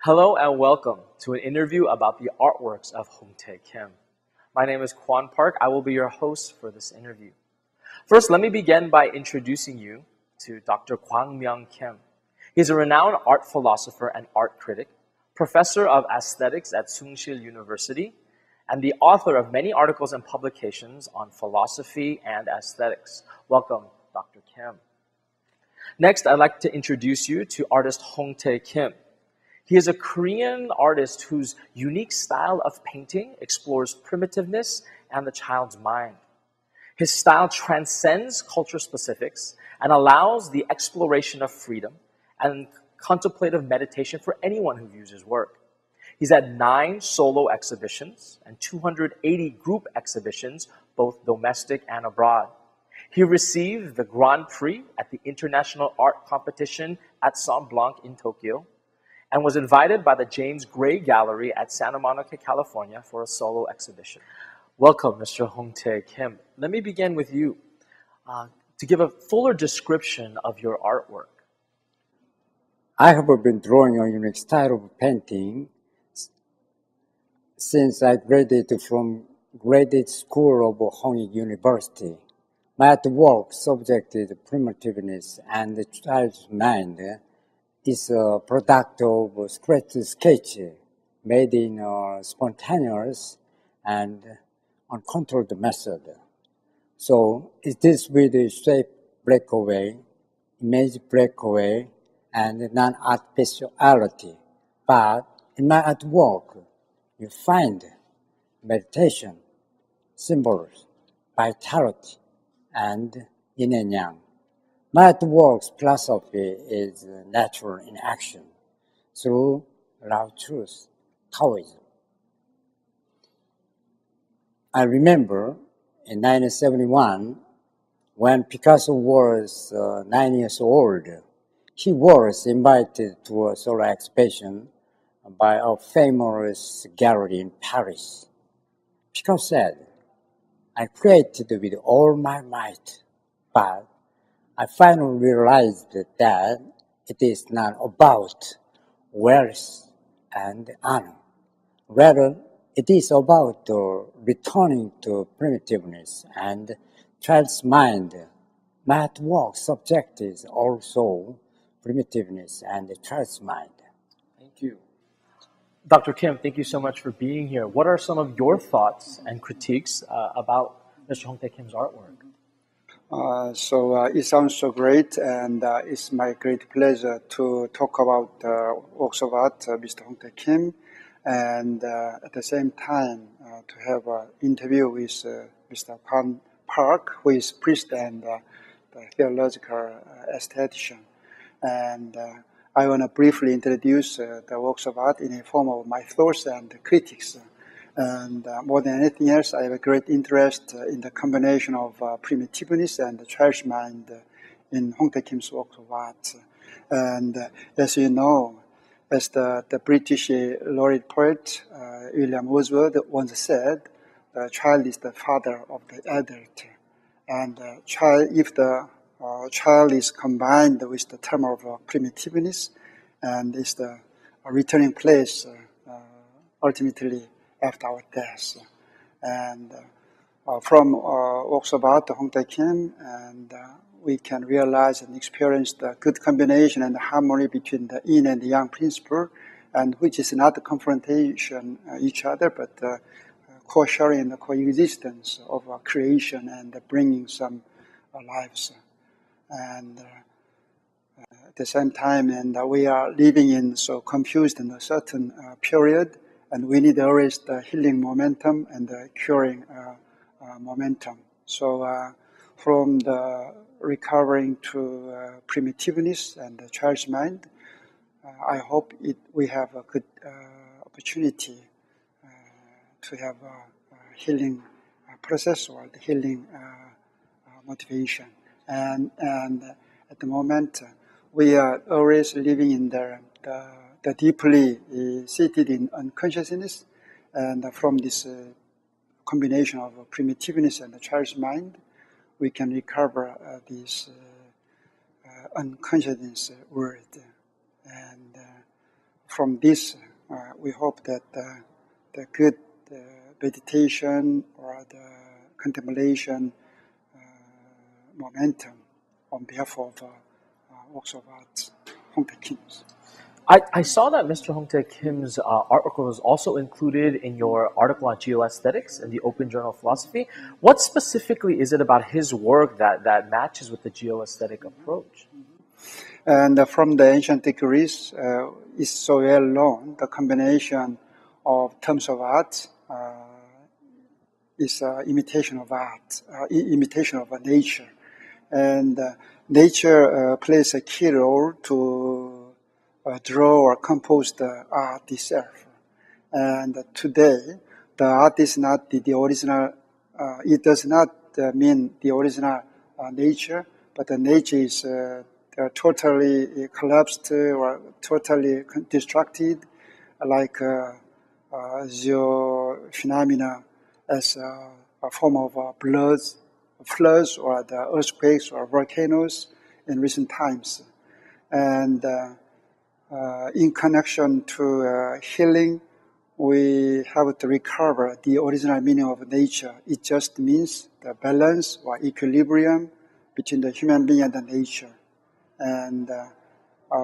Hello and welcome to an interview about the artworks of Hong-Tae Kim. My name is Kwan Park. I will be your host for this interview. First, let me begin by introducing you to Dr. Kwang-Myung Kim. He's a renowned art philosopher and art critic, professor of aesthetics at Soongsil University, and the author of many articles and publications on philosophy and aesthetics. Welcome, Dr. Kim. Next, I'd like to introduce you to artist Hong-Tae Kim. He is a Korean artist whose unique style of painting explores primitiveness and the child's mind. His style transcends culture specifics and allows the exploration of freedom and contemplative meditation for anyone who views his work. He's had 9 solo exhibitions and 280 group exhibitions, both domestic and abroad. He received the Grand Prix at the International Art Competition at Saint Blanc in Tokyo, and was invited by the James Gray Gallery at Santa Monica, California for a solo exhibition. Welcome, Mr. Hong-Tae Kim. Let me begin with you to give a fuller description of your artwork. I have been drawing a unique style of painting since I graduated from Graduate School of Hong-Tae University. My artwork subjected primitiveness and the child's mind is a product of a sketch made in a spontaneous and uncontrolled method. So it is with shape breakaway, image breakaway, and non-artificiality. But in my artwork, you find meditation, symbols, vitality, and yin and yang. My artwork's philosophy is natural in action through love, truth, Taoism. I remember in 1971, when Picasso was 9 years old, he was invited to a solo exhibition by a famous gallery in Paris. Picasso said, "I created with all my might, but I finally realized that it is not about wealth and honor. Rather, it is about returning to primitiveness and child's mind. My artwork subject is also primitiveness and child's mind." Thank you. Dr. Kim, thank you so much for being here. What are some of your thoughts and critiques about Mr. Hong-Tae Kim's artwork? It sounds so great, and it's my great pleasure to talk about works of art, Mr. Hong-Tae Kim, and at the same time to have an interview with Mr. Kwan Park, who is priest and the theological aesthetician. And I want to briefly introduce the works of art in a form of my thoughts and critics. And more than anything else, I have a great interest in the combination of primitiveness and the child's mind in Hong-Tae Kim's works of art. And as you know, as the British laureate poet William Wordsworth once said, the child is the father of the adult. And if the child is combined with the term of primitiveness, and is the returning place ultimately after our death. And from works of art, Hong-Tae Kim, and we can realize and experience the good combination and harmony between the yin and the yang principle, and which is not a confrontation each other, but co-sharing and coexistence of creation and bringing some lives. And at the same time, and we are living in so confused in a certain period, and we need always the healing momentum and the curing momentum. So from the recovering to primitiveness and the child's mind, I hope we have a good opportunity to have a healing process or the healing motivation. And at the moment, we are always living in the deeply seated in unconsciousness, and from this combination of primitiveness and the child's mind, we can recover this unconsciousness world. And from this, we hope that the good meditation or the contemplation momentum on behalf of works of art, Hong-Tae Kim's. I saw that Mr. Hong-Tae Kim's article was also included in your article on geoaesthetics in the Open Journal of Philosophy. What specifically is it about his work that matches with the geoaesthetic approach? And from the ancient Greece, it's so well known, the combination of terms of art is imitation of art, imitation of nature. And nature plays a key role to draw or compose the art itself. And today, the art is not the original, it does not mean the original nature, but the nature is totally collapsed or totally distracted, like the phenomena as a form of floods or the earthquakes or volcanoes in recent times. And in connection to healing, we have to recover the original meaning of nature. It just means the balance or equilibrium between the human being and the nature. And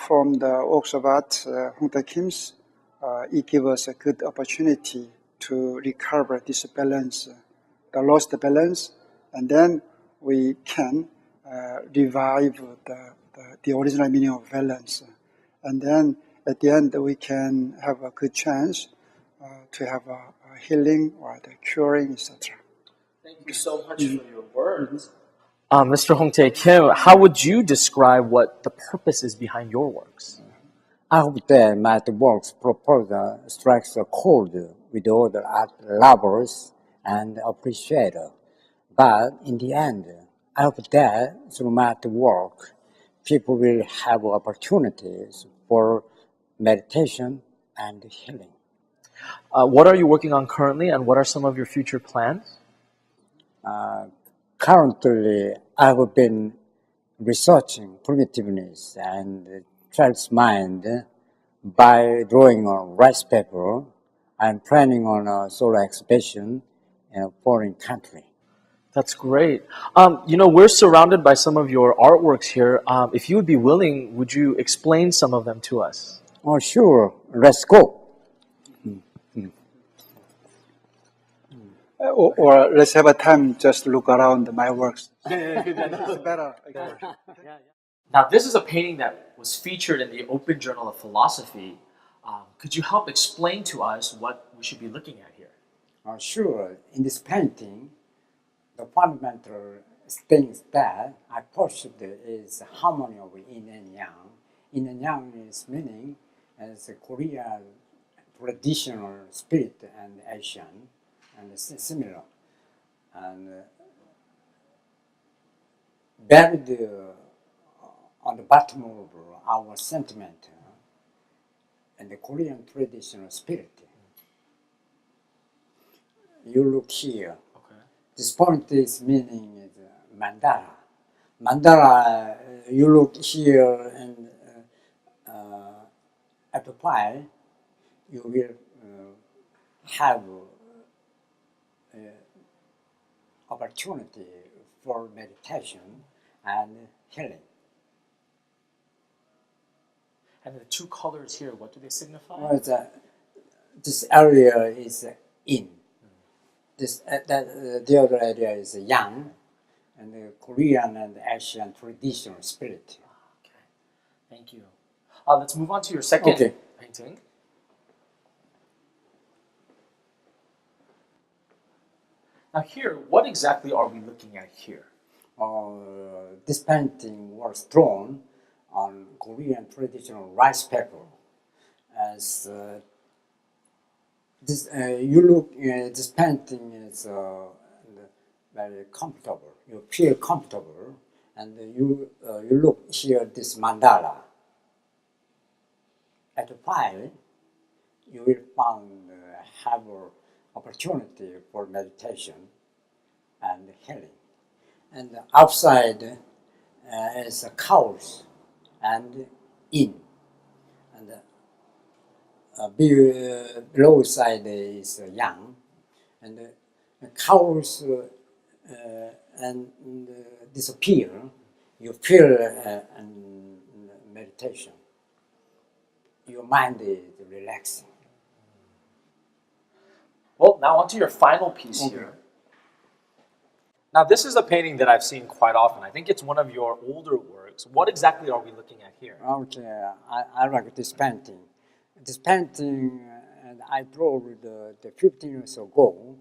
from the works of art, Hong-Tae Kim's, it gives us a good opportunity to recover this balance, the lost balance, and then we can revive the original meaning of balance. And then at the end, we can have a good chance to have a healing or the curing, etc. Thank you so much for your words. Mr. Hong-Tae Kim, how would you describe what the purpose is behind your works? I hope that my work's proposal strikes a chord with all the art lovers and appreciators. But in the end, I hope that through my work, people will have opportunities for meditation and healing. What are you working on currently, and what are some of your future plans? Currently, I have been researching primitiveness and child's mind by drawing on rice paper. I'm planning on a solo exhibition in a foreign country. That's great. We're surrounded by some of your artworks here. If you would be willing, would you explain some of them to us? Oh, sure. Let's go. Or let's have a time just look around my works. It's better. Now, this is a painting that was featured in the Open Journal of Philosophy. Could you help explain to us what we should be looking at here? Sure. In this painting, the fundamental things that I pursued is harmony of yin and yang. Yin and yang is meaning as a Korean traditional spirit and Asian and similar. And buried on the bottom of our sentiment and the Korean traditional spirit. You look here. Okay. This point is meaning is mandala. Mandala, you look here and at the file, you will have opportunity for meditation and healing. And the two colors here, what do they signify? Well, this area is yin. The other area is yang, and the Korean and Asian traditional spirit. Okay, thank you. Let's move on to your second painting. Now here, what exactly are we looking at here? This painting was drawn on Korean traditional rice paper. As this painting is very comfortable. You feel comfortable, and you look here this mandala. At the file, you will have opportunity for meditation and healing. And outside is cows and yin. And below side is young, and the cows and disappear. You feel meditation. Your mind is relaxing. Well, now onto your final piece Okay. here. Now, this is a painting that I've seen quite often. I think it's one of your older works. What exactly are we looking at here? Okay, I like this painting. This painting, and I drew the 15 years ago,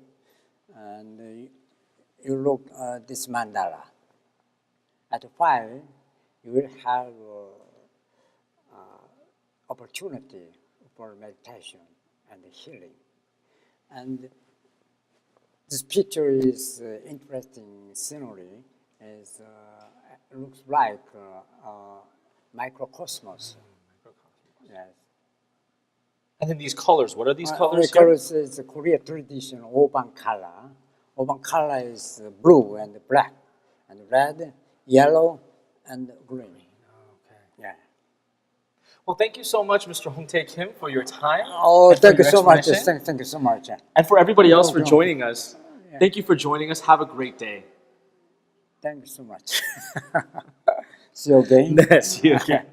and you look at this mandala. At 5, you will have opportunity for meditation and healing. And this picture is interesting scenery. It looks like microcosmos. Yes. And then these colors, what are these colors The here? colors is a Korean tradition, oban color. Oban color is blue and black, and red, yellow, and green. Okay. Yeah. Well, thank you so much, Mr. Hong-Tae Kim, for your time. Oh, and for thank you your so much. explanation. Thank you so much. And for everybody else for No. joining us, thank you for joining us. Have a great day. Thank you so much. See you again. See you again.